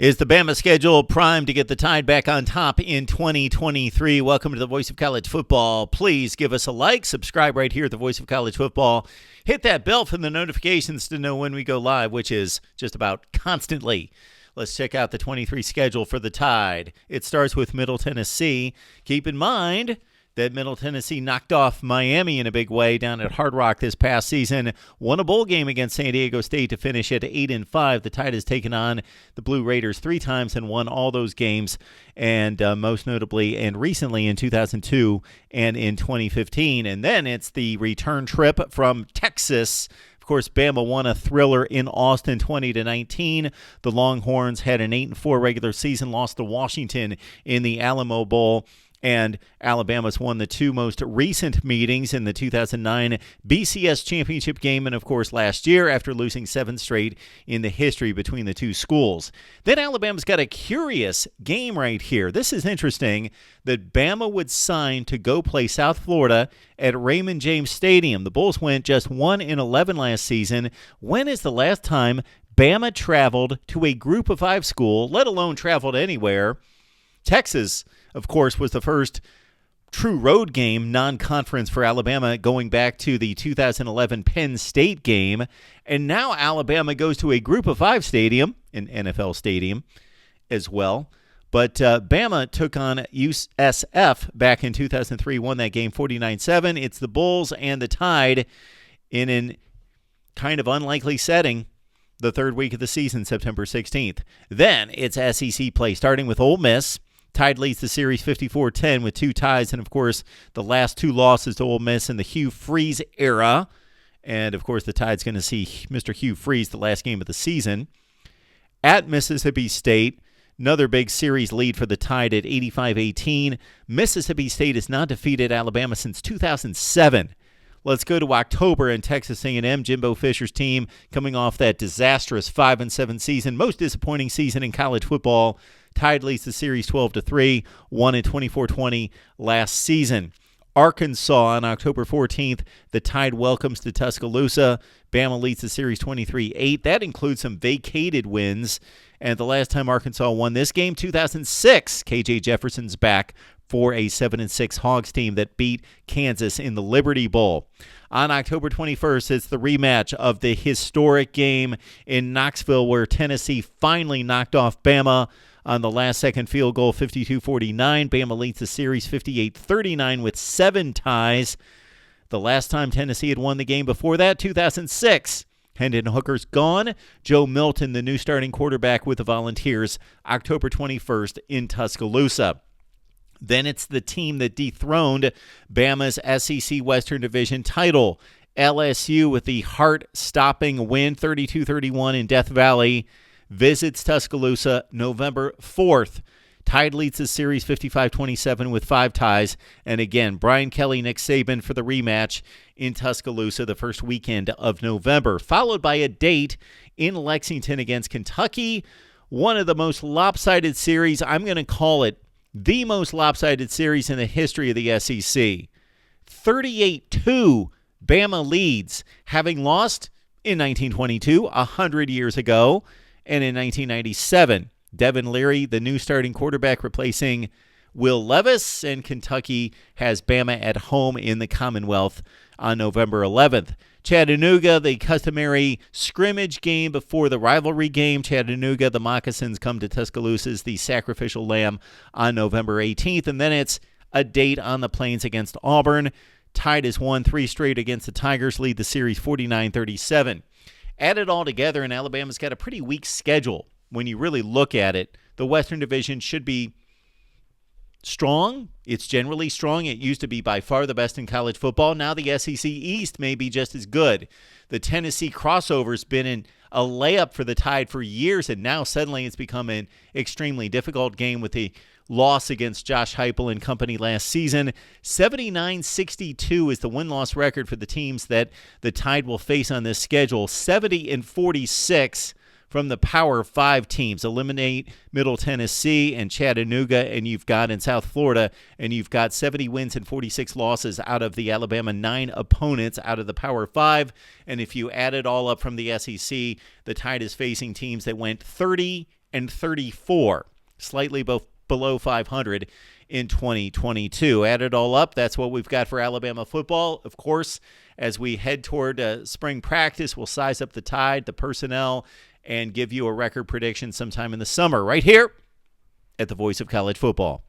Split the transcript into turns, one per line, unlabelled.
Is the Bama schedule primed to get the Tide back on top in 2023? Welcome to the Voice of College Football. Please give us a like, subscribe right here at the Voice of College Football. Hit that bell for the notifications to know when we go live, which is just about constantly. Let's check out the 23 schedule for the Tide. It starts with Middle Tennessee. Keep in mind that Middle Tennessee knocked off Miami in a big way down at Hard Rock this past season. Won a bowl game against San Diego State to finish at 8-5. The Tide has taken on the Blue Raiders 3 times and won all those games, and most notably and recently in 2002 and in 2015. And then it's the return trip from Texas. Of course, Bama won a thriller in Austin 20-19. The Longhorns had an 8-4 regular season, lost to Washington in the Alamo Bowl. And Alabama's won the 2 most recent meetings in the 2009 BCS championship game and, of course, last year after losing 7 straight in the history between the 2 schools. Then Alabama's got a curious game right here. This is interesting that Bama would sign to go play South Florida at Raymond James Stadium. The Bulls went just 1-11 last season. When is the last time Bama traveled to a Group of 5 school, let alone traveled anywhere? Texas, of course, was the first true road game, non-conference for Alabama, going back to the 2011 Penn State game. And now Alabama goes to a Group of 5 stadium, an NFL stadium as well. But Bama took on USF back in 2003, won that game 49-7. It's the Bulls and the Tide in an kind of unlikely setting. The third week of the season, September 16th. Then it's SEC play, starting with Ole Miss. Tide leads the series 54-10 with 2 ties, and, of course, the last 2 losses to Ole Miss in the Hugh Freeze era. And, of course, the Tide's going to see Mr. Hugh Freeze the last game of the season. At Mississippi State, another big series lead for the Tide at 85-18. Mississippi State has not defeated Alabama since 2007. Let's go to October in Texas A&M. Jimbo Fisher's team coming off that disastrous 5-7 season, most disappointing season in college football. Tide leads the series 12-3, won at 24-20 last season. Arkansas on October 14th, the Tide welcomes to Tuscaloosa. Bama leads the series 23-8. That includes some vacated wins. And the last time Arkansas won this game, 2006, KJ Jefferson's back for a 7-6 Hogs team that beat Kansas in the Liberty Bowl. On October 21st, it's the rematch of the historic game in Knoxville where Tennessee finally knocked off Bama on the last-second field goal, 52-49. Bama leads the series 58-39 with 7 ties. The last time Tennessee had won the game before that, 2006. Hendon Hooker's gone. Joe Milton, the new starting quarterback with the Volunteers, October 21st in Tuscaloosa. Then it's the team that dethroned Bama's SEC Western Division title, LSU, with the heart-stopping win, 32-31 in Death Valley, visits Tuscaloosa November 4th. Tide leads the series 55-27 with 5 ties. And again, Brian Kelly, Nick Saban for the rematch in Tuscaloosa the first weekend of November, followed by a date in Lexington against Kentucky. One of the most lopsided series, I'm going to call it the most lopsided series in the history of the SEC. 38-2, Bama leads, having lost in 1922, 100 years ago, and in 1997. Devin Leary, the new starting quarterback, replacing Will Levis, and Kentucky has Bama at home in the Commonwealth on November 11th. Chattanooga, the customary scrimmage game before the rivalry game. Chattanooga, the Moccasins come to Tuscaloosa's the sacrificial lamb on November 18th. And then it's a date on the Plains against Auburn. Tide has won 3 straight against the Tigers, lead the series 49-37. Add it all together, and Alabama's got a pretty weak schedule. When you really look at it, the Western Division should be strong. It's generally strong. It used to be by far the best in college football. Now the SEC East may be just as good. The Tennessee crossover's been a layup for the Tide for years, and now suddenly it's become an extremely difficult game with the loss against Josh Heupel and company last season. 79-62 is the win-loss record for the teams that the Tide will face on this schedule. 70-46 from the Power 5 teams. Eliminate Middle Tennessee and Chattanooga, and you've got in South Florida, and you've got 70 wins and 46 losses out of the Alabama 9 opponents out of the Power 5. And if you add it all up from the SEC, the Tide is facing teams that went 30 434, slightly below 500 in 2022. Add it all up, that's what we've got for Alabama football. Of course, as we head toward spring practice, we'll size up the Tide, the personnel, and give you a record prediction sometime in the summer right here at the Voice of College Football.